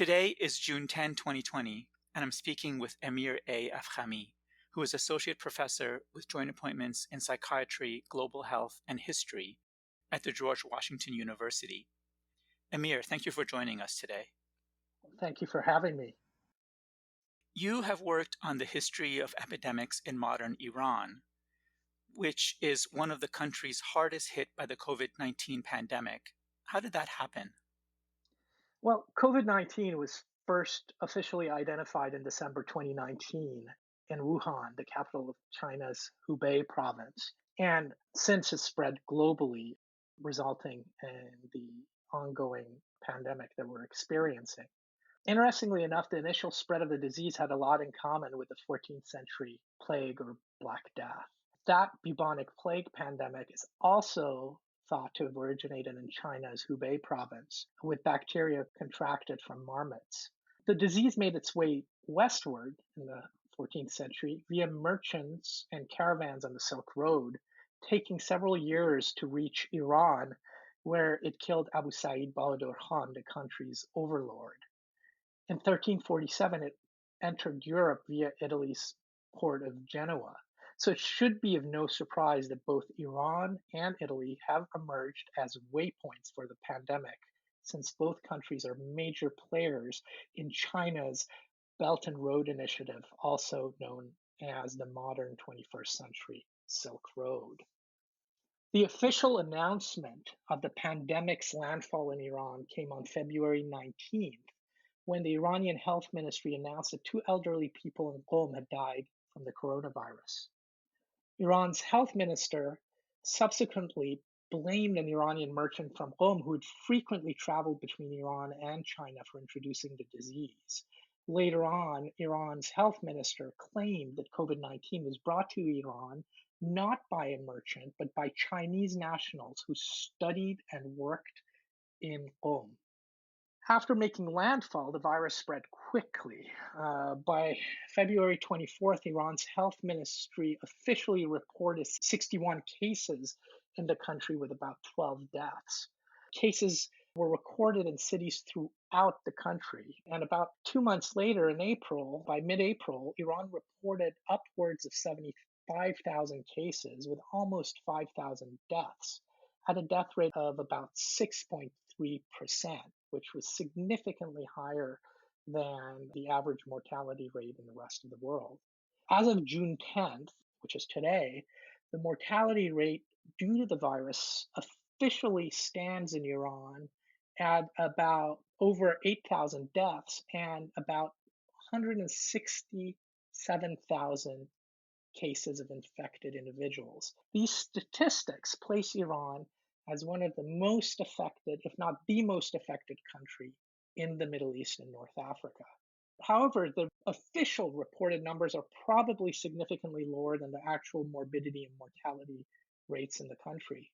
Today is June 10, 2020, and I'm speaking with Amir Afkhami, who is Associate Professor with Joint Appointments in Psychiatry, Global Health, and History at the George Washington University. Amir, thank you for joining us today. Thank you for having me. You have worked on the history of epidemics in modern Iran, which is one of the countries hardest hit by the COVID-19 pandemic. How did that happen? Well, COVID-19 was first officially identified in December 2019 in Wuhan, the capital of China's Hubei province, and since has spread globally, resulting in the ongoing pandemic that we're experiencing. Interestingly enough, the initial spread of the disease had a lot in common with the 14th century plague or Black Death. That bubonic plague pandemic is also thought to have originated in China's Hubei province, with bacteria contracted from marmots. The disease made its way westward in the 14th century via merchants and caravans on the Silk Road, taking several years to reach Iran, where it killed Abu Sa'id Bahadur Khan, the country's overlord. In 1347, it entered Europe via Italy's port of Genoa. So it should be of no surprise that both Iran and Italy have emerged as waypoints for the pandemic, since both countries are major players in China's Belt and Road Initiative, also known as the modern 21st century Silk Road. The official announcement of the pandemic's landfall in Iran came on February 19th, when the Iranian Health Ministry announced that 2 elderly people in Qom had died from the coronavirus. Iran's health minister subsequently blamed an Iranian merchant from Qom who had frequently traveled between Iran and China for introducing the disease. Later on, Iran's health minister claimed that COVID-19 was brought to Iran not by a merchant, but by Chinese nationals who studied and worked in Qom. After making landfall, the virus spread quickly. By February 24th, Iran's health ministry officially reported 61 cases in the country with about 12 deaths. Cases were recorded in cities throughout the country. And about 2 months later, in April, by mid-April, Iran reported upwards of 75,000 cases with almost 5,000 deaths, at a death rate of about 6.3%, which was significantly higher than the average mortality rate in the rest of the world. As of June 10th, which is today, the mortality rate due to the virus officially stands in Iran at about over 8,000 deaths and about 167,000 cases of infected individuals. These statistics place Iran as one of the most affected, if not the most affected country in the Middle East and North Africa. However, the official reported numbers are probably significantly lower than the actual morbidity and mortality rates in the country.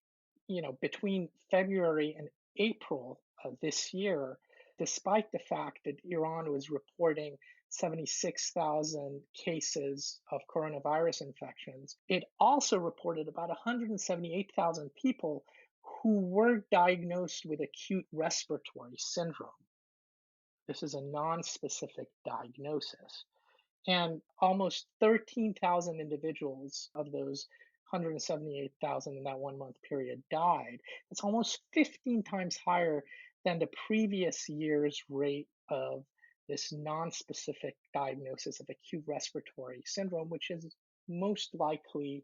Between February and April of this year, despite the fact that Iran was reporting 76,000 cases of coronavirus infections, it also reported about 178,000 people who were diagnosed with acute respiratory syndrome. This is a non-specific diagnosis. And almost 13,000 individuals of those 178,000 in that 1 month period died. It's almost 15 times higher than the previous year's rate of this non-specific diagnosis of acute respiratory syndrome, which is most likely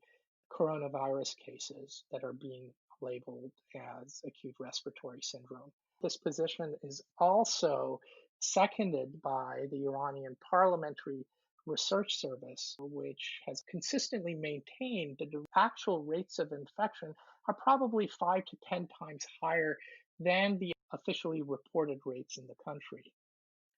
coronavirus cases that are being labeled as acute respiratory syndrome. This position is also seconded by the Iranian Parliamentary Research Service, which has consistently maintained that the actual rates of infection are probably 5 to 10 times higher than the officially reported rates in the country.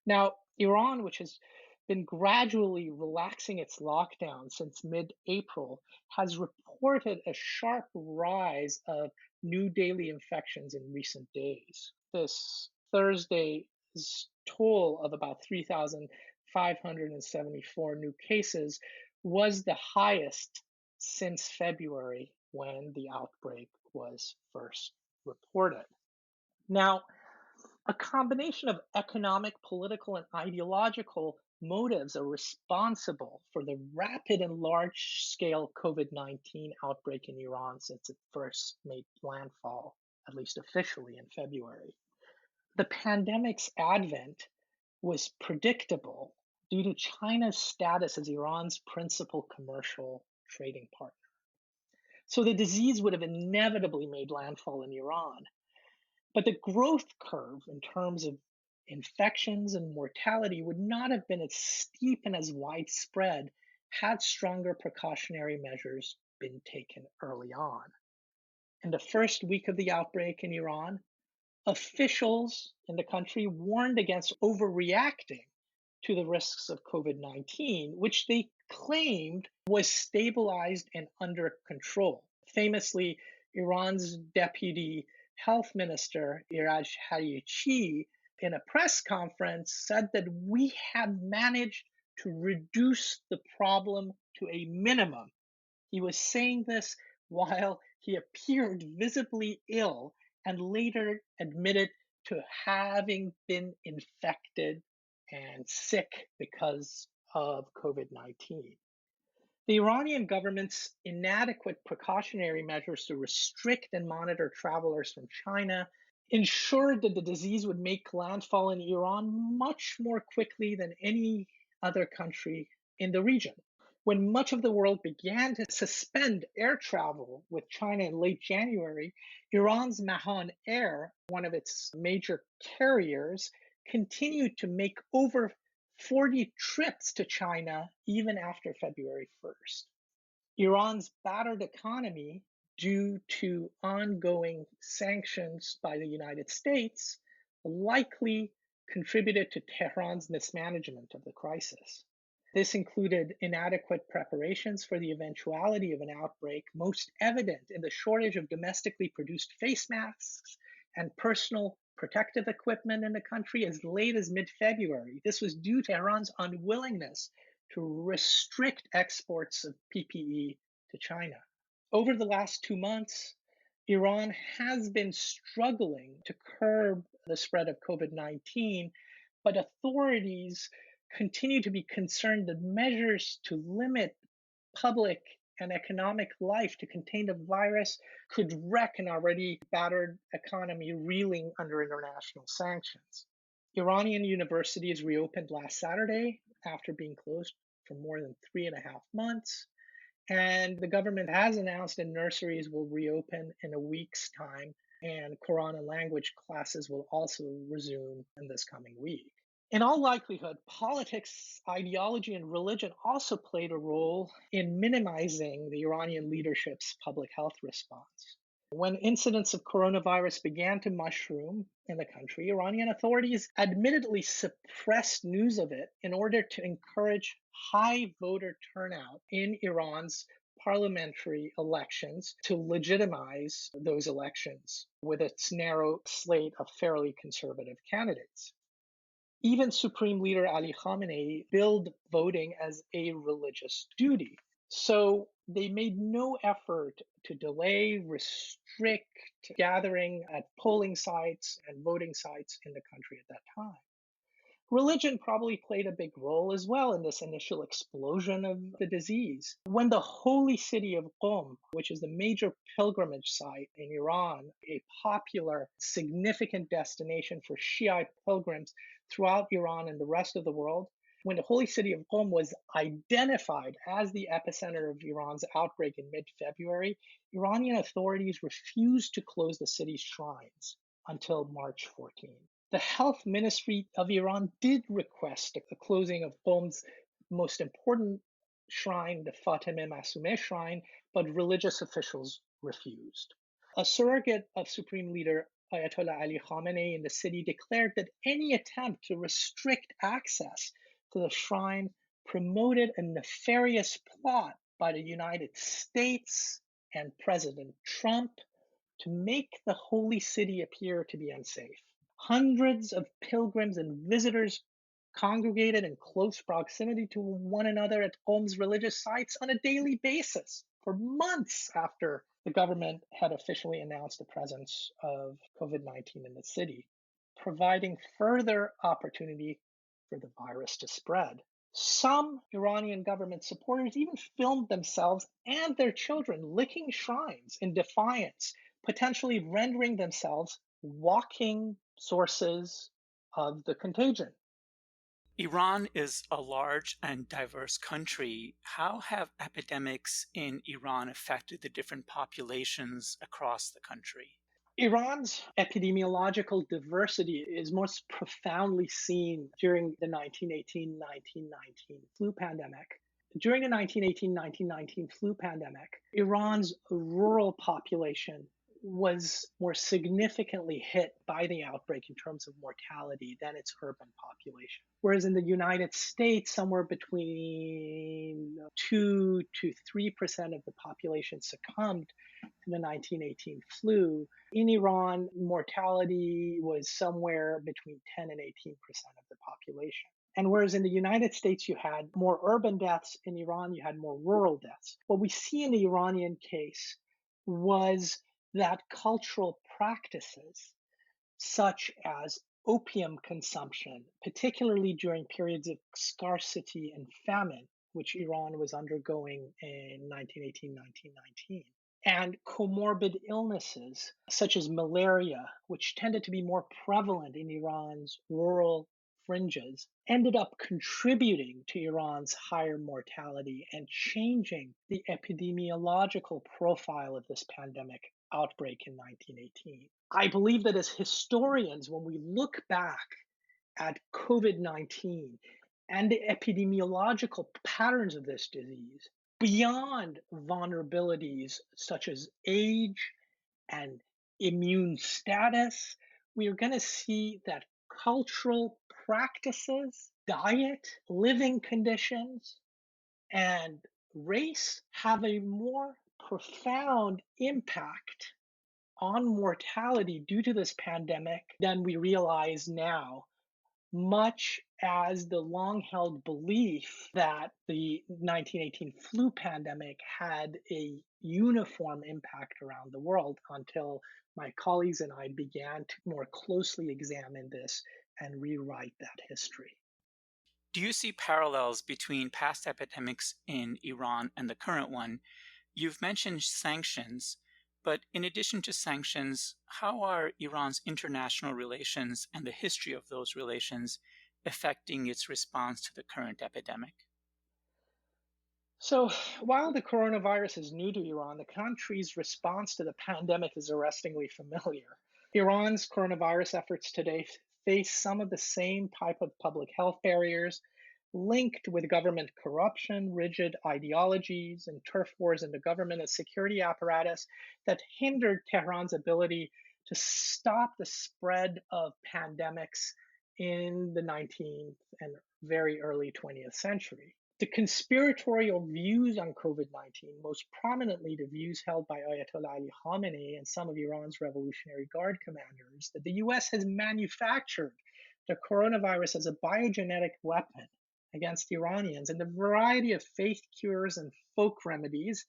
Now, Iran, which has been gradually relaxing its lockdown since mid-April, has reported a sharp rise of new daily infections in recent days. This Thursday's toll of about 3,574 new cases was the highest since February, when the outbreak was first reported. Now, A combination of economic, political, and ideological motives are responsible for the rapid and large scale COVID 19 outbreak in Iran since it first made landfall, at least officially, in February. The pandemic's advent was predictable due to China's status as Iran's principal commercial trading partner. So the disease would have inevitably made landfall in Iran. But the growth curve in terms of infections and mortality would not have been as steep and as widespread had stronger precautionary measures been taken early on. In the first week of the outbreak in Iran, officials in the country warned against overreacting to the risks of COVID 19, which they claimed was stabilized and under control. Famously, Iran's deputy health minister, Iraj Harichi, in a press conference said that we have managed to reduce the problem to a minimum. He was saying this while he appeared visibly ill and later admitted to having been infected and sick because of COVID 19. The Iranian government's inadequate precautionary measures to restrict and monitor travelers from China ensured that the disease would make landfall in Iran much more quickly than any other country in the region. When much of the world began to suspend air travel with China in late January, Iran's Mahan Air, one of its major carriers, continued to make over 40 trips to China even after February 1st. Iran's battered economy, due to ongoing sanctions by the United States, likely contributed to Tehran's mismanagement of the crisis. This included inadequate preparations for the eventuality of an outbreak, most evident in the shortage of domestically produced face masks and personal protective equipment in the country as late as mid-February. This was due to Iran's unwillingness to restrict exports of PPE to China. Over the last 2 months, Iran has been struggling to curb the spread of COVID 19, but authorities continue to be concerned that measures to limit public and economic life to contain the virus could wreck an already battered economy reeling under international sanctions. Iranian universities reopened last Saturday after being closed for more than 3.5 months. And the government has announced that nurseries will reopen in a week's time, and Quran and language classes will also resume in this coming week. In all likelihood, politics, ideology, and religion also played a role in minimizing the Iranian leadership's public health response. When incidents of coronavirus began to mushroom in the country, Iranian authorities admittedly suppressed news of it in order to encourage high voter turnout in Iran's parliamentary elections to legitimize those elections with its narrow slate of fairly conservative candidates. Even Supreme Leader Ali Khamenei billed voting as a religious duty. So they made no effort to delay, restrict gathering at polling sites and voting sites in the country at that time. Religion probably played a big role as well in this initial explosion of the disease. When the holy city of Qom, which is the major pilgrimage site in Iran, a popular, significant destination for Shiite pilgrims throughout Iran and the rest of the world, when the holy city of Qom was identified as the epicenter of Iran's outbreak in mid-February, Iranian authorities refused to close the city's shrines until March 14. The health ministry of Iran did request the closing of Qom's most important shrine, the Fatemeh Masumeh shrine, but religious officials refused. A surrogate of Supreme Leader Ayatollah Ali Khamenei in the city declared that any attempt to restrict access to the shrine promoted a nefarious plot by the United States and President Trump to make the holy city appear to be unsafe. Hundreds of pilgrims and visitors congregated in close proximity to one another at Qom's religious sites on a daily basis for months after the government had officially announced the presence of COVID 19 in the city. providing further opportunity for the virus to spread. Some Iranian government supporters even filmed themselves and their children licking shrines in defiance, potentially rendering themselves walking sources of the contagion. Iran is a large and diverse country. How have epidemics in Iran affected the different populations across the country? Iran's epidemiological diversity is most profoundly seen during the 1918-1919 flu pandemic. During the 1918-1919 flu pandemic, Iran's rural population was more significantly hit by the outbreak in terms of mortality than its urban population. Whereas in the United States, somewhere between 2 to 3% of the population succumbed to the 1918 flu. In Iran, mortality was somewhere between 10 and 18% of the population. And whereas in the United States, you had more urban deaths, in Iran, you had more rural deaths. What we see in the Iranian case was that cultural practices such as opium consumption, particularly during periods of scarcity and famine, which Iran was undergoing in 1918, 1919, and comorbid illnesses such as malaria, which tended to be more prevalent in Iran's rural fringes, ended up contributing to Iran's higher mortality and changing the epidemiological profile of this pandemic outbreak in 1918. I believe that as historians, when we look back at COVID-19 and the epidemiological patterns of this disease, beyond vulnerabilities such as age and immune status, we are going to see that cultural practices, diet, living conditions, and race have a more profound impact on mortality due to this pandemic than we realize now, much as the long held belief that the 1918 flu pandemic had a uniform impact around the world until my colleagues and I began to more closely examine this and rewrite that history. Do you see parallels between past epidemics in Iran and the current one? You've mentioned sanctions, but in addition to sanctions, how are Iran's international relations and the history of those relations affecting its response to the current epidemic? So, while the coronavirus is new to Iran, the country's response to the pandemic is arrestingly familiar. Iran's coronavirus efforts today face some of the same type of public health barriers linked with government corruption, rigid ideologies, and turf wars in the government and security apparatus that hindered Tehran's ability to stop the spread of pandemics in the 19th and very early 20th century. The conspiratorial views on COVID 19, most prominently the views held by Ayatollah Ali Khamenei and some of Iran's Revolutionary Guard commanders, that the US has manufactured the coronavirus as a biogenetic weapon against Iranians, and the variety of faith cures and folk remedies,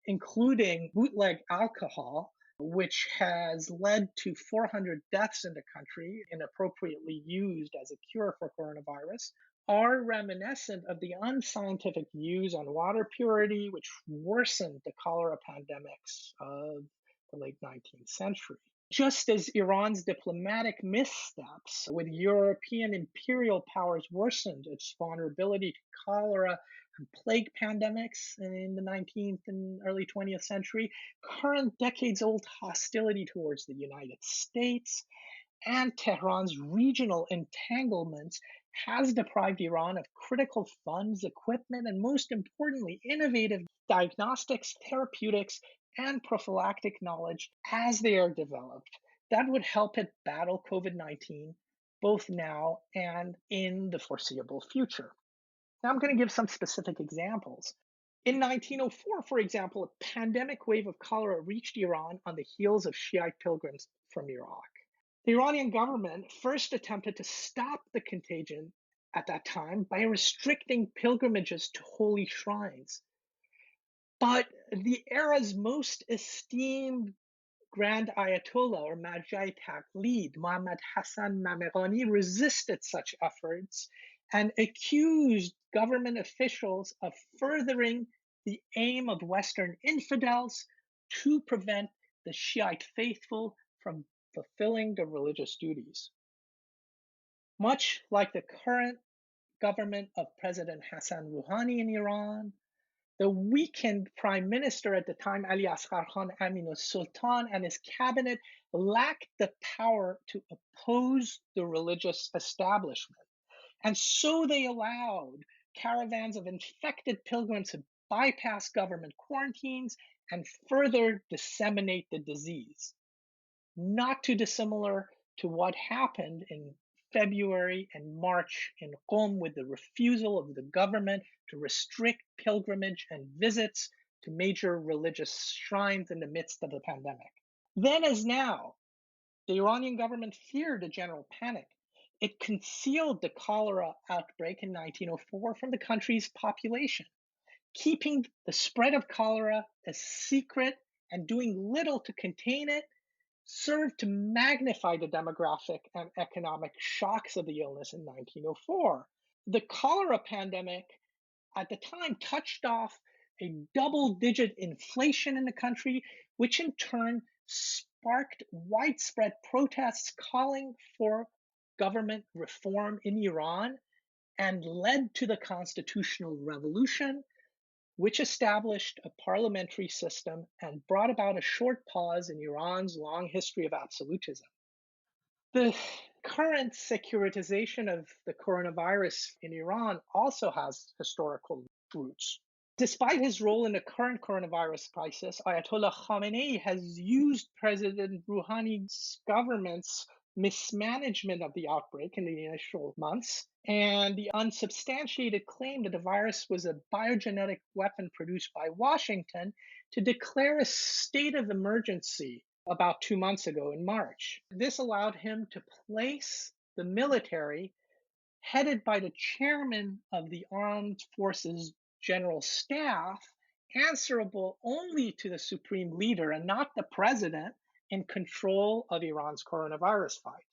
including bootleg alcohol, which has led to 400 deaths in the country, inappropriately used as a cure for coronavirus, are reminiscent of the unscientific views on water purity, which worsened the cholera pandemics of the late 19th century. Just as Iran's diplomatic missteps with European imperial powers worsened its vulnerability to cholera and plague pandemics in the 19th and early 20th century, current decades old hostility towards the United States and Tehran's regional entanglements has deprived Iran of critical funds, equipment, and most importantly, innovative diagnostics, therapeutics, and prophylactic knowledge as they are developed. That would help it battle COVID 19 both now and in the foreseeable future. Now, I'm going to give some specific examples. In 1904, for example, a pandemic wave of cholera reached Iran on the heels of Shiite pilgrims from Iraq. The Iranian government first attempted to stop the contagion at that time by restricting pilgrimages to holy shrines. But the era's most esteemed Grand Ayatollah or Majai Taqlid, Muhammad Hassan Mamegani, resisted such efforts and accused government officials of furthering the aim of Western infidels to prevent the Shiite faithful from fulfilling their religious duties. Much like the current government of President Hassan Rouhani in Iran, the weakened prime minister at the time, Ali Asghar Khan Aminu Sultan, and his cabinet lacked the power to oppose the religious establishment. And so they allowed caravans of infected pilgrims to bypass government quarantines and further disseminate the disease. Not too dissimilar to what happened in February and March in Qom with the refusal of the government to restrict pilgrimage and visits to major religious shrines in the midst of the pandemic. Then, as now, the Iranian government feared a general panic. It concealed the cholera outbreak in 1904 from the country's population, keeping the spread of cholera a secret and doing little to contain it served to magnify the demographic and economic shocks of the illness in 1904. The cholera pandemic at the time touched off a double-digit inflation in the country, which in turn sparked widespread protests calling for government reform in Iran and led to the constitutional revolution, which established a parliamentary system and brought about a short pause in Iran's long history of absolutism. The current securitization of the coronavirus in Iran also has historical roots. Despite his role in the current coronavirus crisis, Ayatollah Khamenei has used President Rouhani's government's mismanagement of the outbreak in the initial months and the unsubstantiated claim that the virus was a biogenetic weapon produced by Washington to declare a state of emergency about 2 months ago in March. This allowed him to place the military, headed by the chairman of the Armed Forces General Staff, answerable only to the supreme leader and not the president, in control of Iran's coronavirus fight.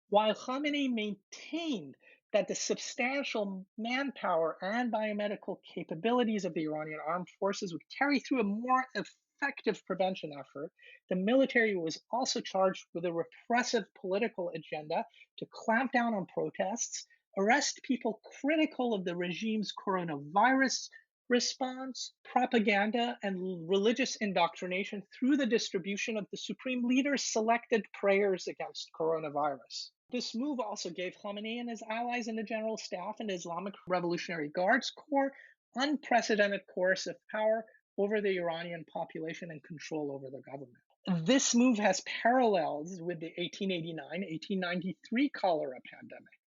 While Khamenei maintained that the substantial manpower and biomedical capabilities of the Iranian armed forces would carry through a more effective prevention effort, the military was also charged with a repressive political agenda to clamp down on protests, arrest people critical of the regime's coronavirus response, propaganda, and religious indoctrination through the distribution of the supreme leader's selected prayers against coronavirus. This move also gave Khamenei and his allies in the General Staff and the Islamic Revolutionary Guards Corps unprecedented coercive power over the Iranian population and control over the government. This move has parallels with the 1889-1893 cholera pandemic.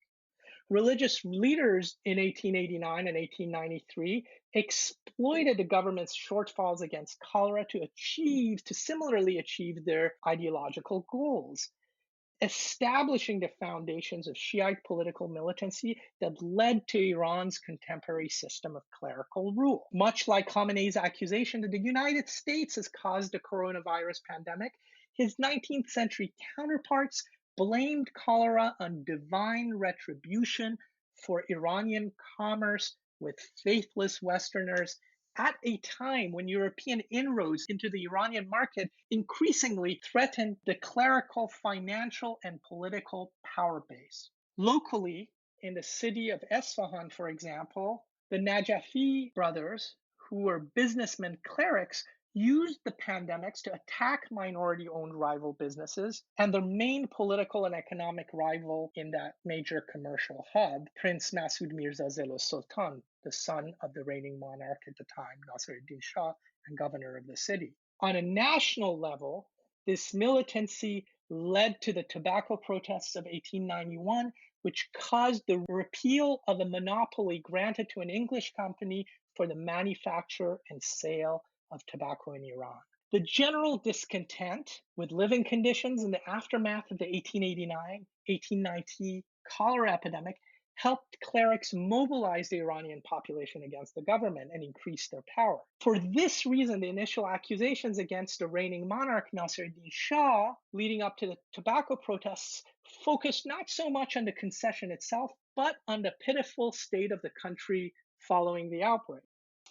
Religious leaders in 1889 and 1893 exploited the government's shortfalls against cholera to similarly achieve their ideological goals, establishing the foundations of Shiite political militancy that led to Iran's contemporary system of clerical rule. Much like Khamenei's accusation that the United States has caused the coronavirus pandemic, his 19th century counterparts blamed cholera on divine retribution for Iranian commerce with faithless Westerners at a time when European inroads into the Iranian market increasingly threatened the clerical, financial, and political power base. Locally, in the city of Esfahan, for example, the Najafi brothers, who were businessmen clerics, used the pandemics to attack minority-owned rival businesses, and their main political and economic rival in that major commercial hub, Prince Masoud Mirza Zelo Sultan, the son of the reigning monarch at the time, Nasiruddin Shah, and governor of the city. On a national level, this militancy led to the tobacco protests of 1891, which caused the repeal of a monopoly granted to an English company for the manufacture and sale of tobacco in Iran. The general discontent with living conditions in the aftermath of the 1889-1890 cholera epidemic helped clerics mobilize the Iranian population against the government and increase their power. For this reason, the initial accusations against the reigning monarch Nasruddin Shah, leading up to the tobacco protests, focused not so much on the concession itself, but on the pitiful state of the country following the outbreak.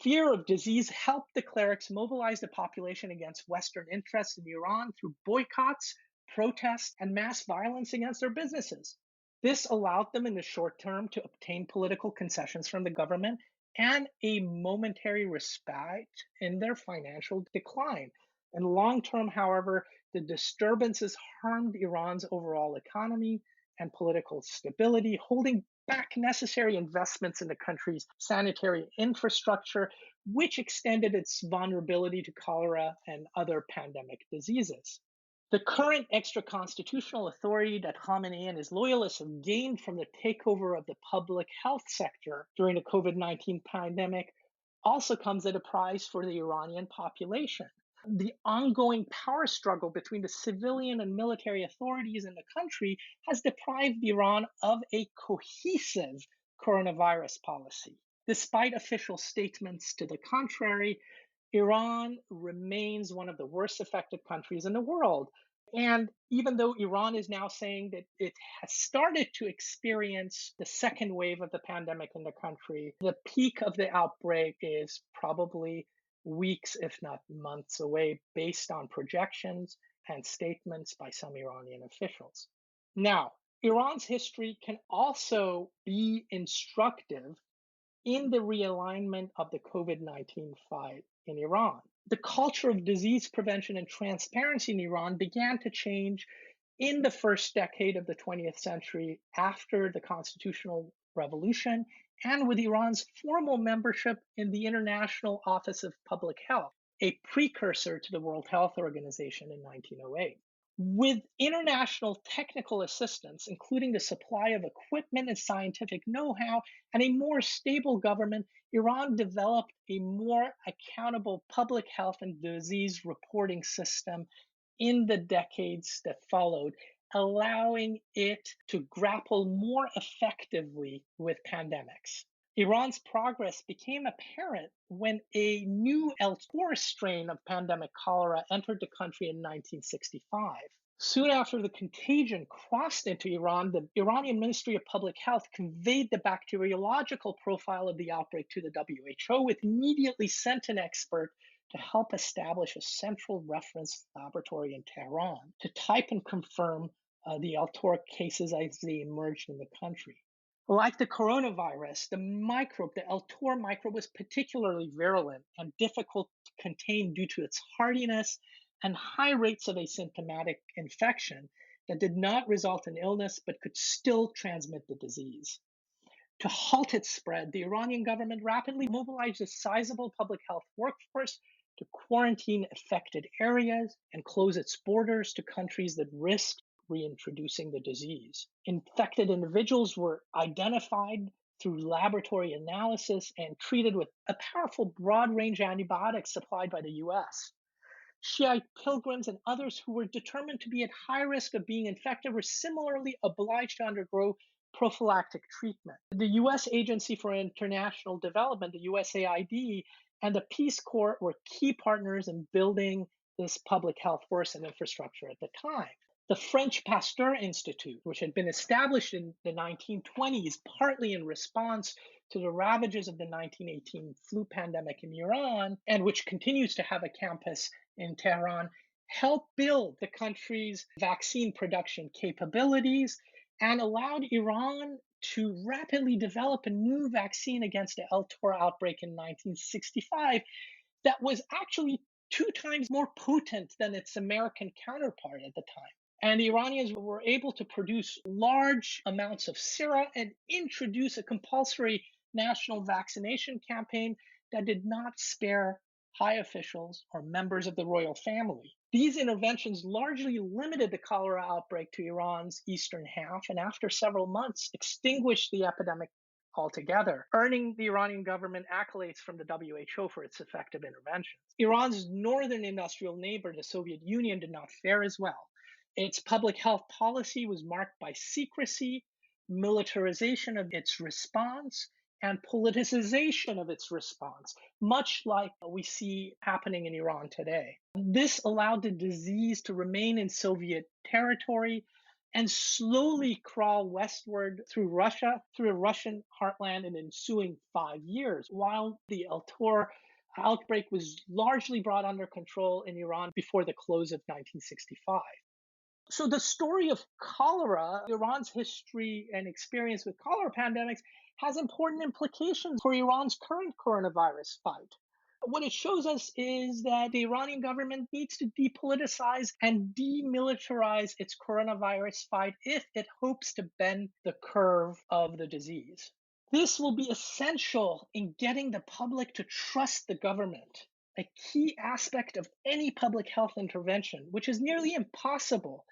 Fear of disease helped the clerics mobilize the population against Western interests in Iran through boycotts, protests, and mass violence against their businesses. This allowed them in the short term to obtain political concessions from the government and a momentary respite in their financial decline. In long term, however, the disturbances harmed Iran's overall economy and political stability, holding back necessary investments in the country's sanitary infrastructure, which extended its vulnerability to cholera and other pandemic diseases. The current extra-constitutional authority that Khamenei and his loyalists have gained from the takeover of the public health sector during the COVID-19 pandemic also comes at a price for the Iranian population. The ongoing power struggle between the civilian and military authorities in the country has deprived Iran of a cohesive coronavirus policy. Despite official statements to the contrary, Iran remains one of the worst affected countries in the world. And even though Iran is now saying that it has started to experience the second wave of the pandemic in the country, the peak of the outbreak is probably weeks, if not months away, based on projections and statements by some Iranian officials. Now, Iran's history can also be instructive in the realignment of the COVID-19 fight in Iran. The culture of disease prevention and transparency in Iran began to change in the first decade of the 20th century after the constitutional revolution and with Iran's formal membership in the International Office of Public Health, a precursor to the World Health Organization in 1908. With international technical assistance, including the supply of equipment and scientific know-how, and a more stable government, Iran developed a more accountable public health and disease reporting system in the decades that followed, allowing it to grapple more effectively with pandemics. Iran's progress became apparent when a new L4 strain of pandemic cholera entered the country in 1965. Soon after the contagion crossed into Iran, the Iranian Ministry of Public Health conveyed the bacteriological profile of the outbreak to the WHO, which immediately sent an expert to help establish a central reference laboratory in Tehran to type and confirm the L4 cases as they emerged in the country. Like the coronavirus, the L4 microbe was particularly virulent and difficult to contain due to its hardiness and high rates of asymptomatic infection that did not result in illness but could still transmit the disease. To halt its spread, the Iranian government rapidly mobilized a sizable public health workforce to quarantine affected areas and close its borders to countries that risked reintroducing the disease. Infected individuals were identified through laboratory analysis and treated with a powerful broad-range antibiotics supplied by the US. Shiite pilgrims and others who were determined to be at high risk of being infected were similarly obliged to undergo prophylactic treatment. The US Agency for International Development, the USAID, and the Peace Corps were key partners in building this public health force and infrastructure at the time. The French Pasteur Institute, which had been established in the 1920s, partly in response to the ravages of the 1918 flu pandemic in Iran, and which continues to have a campus in Tehran, helped build the country's vaccine production capabilities and allowed Iran to rapidly develop a new vaccine against the L4 outbreak in 1965 that was actually 2 times more potent than its American counterpart at the time. And the Iranians were able to produce large amounts of sera and introduce a compulsory national vaccination campaign that did not spare high officials or members of the royal family. These interventions largely limited the cholera outbreak to Iran's eastern half, and after several months extinguished the epidemic altogether, earning the Iranian government accolades from the WHO for its effective interventions. Iran's northern industrial neighbor, the Soviet Union, did not fare as well. Its public health policy was marked by secrecy, militarization of its response and politicization of its response, much like we see happening in Iran today. This allowed the disease to remain in Soviet territory and slowly crawl westward through Russia, through Russian heartland in the ensuing 5 years, while the El Tor outbreak was largely brought under control in Iran before the close of 1965. So the story of cholera, Iran's history and experience with cholera pandemics, has important implications for Iran's current coronavirus fight. What it shows us is that the Iranian government needs to depoliticize and demilitarize its coronavirus fight if it hopes to bend the curve of the disease. This will be essential in getting the public to trust the government, a key aspect of any public health intervention, which is nearly impossible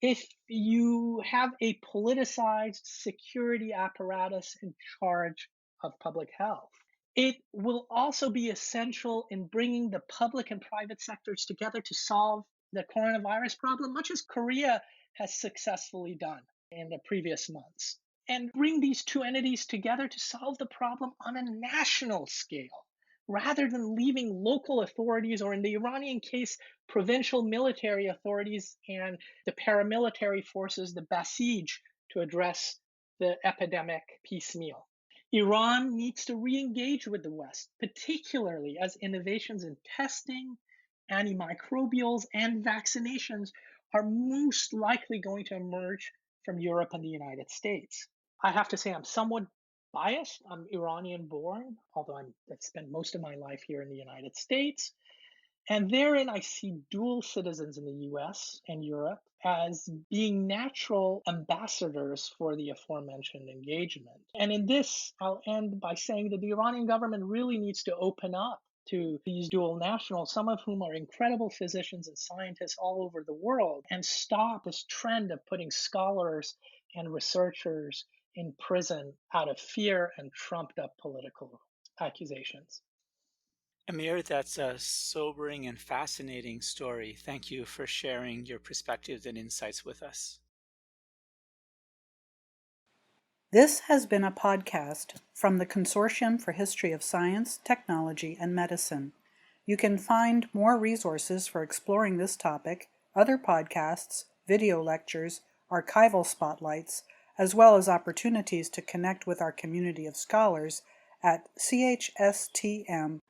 if you have a politicized security apparatus in charge of public health. It will also be essential in bringing the public and private sectors together to solve the coronavirus problem, much as Korea has successfully done in the previous months, and bring these two entities together to solve the problem on a national scale, rather than leaving local authorities, or in the Iranian case, provincial military authorities and the paramilitary forces, the Basij, to address the epidemic piecemeal. Iran needs to re-engage with the West, particularly as innovations in testing, antimicrobials, and vaccinations are most likely going to emerge from Europe and the United States. I have to say I'm somewhat biased. I'm Iranian born, although I've spent most of my life here in the United States. And therein, I see dual citizens in the US and Europe as being natural ambassadors for the aforementioned engagement. And in this, I'll end by saying that the Iranian government really needs to open up to these dual nationals, some of whom are incredible physicians and scientists all over the world, and stop this trend of putting scholars and researchers in prison out of fear and trumped up political accusations. Amir, that's a sobering and fascinating story. Thank you for sharing your perspectives and insights with us. This has been a podcast from the Consortium for History of Science, Technology, and Medicine. You can find more resources for exploring this topic, other podcasts, video lectures, archival spotlights, as well as opportunities to connect with our community of scholars at chstm.org.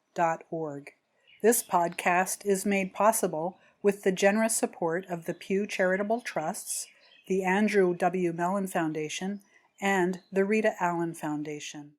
This podcast is made possible with the generous support of the Pew Charitable Trusts, the Andrew W. Mellon Foundation, and the Rita Allen Foundation.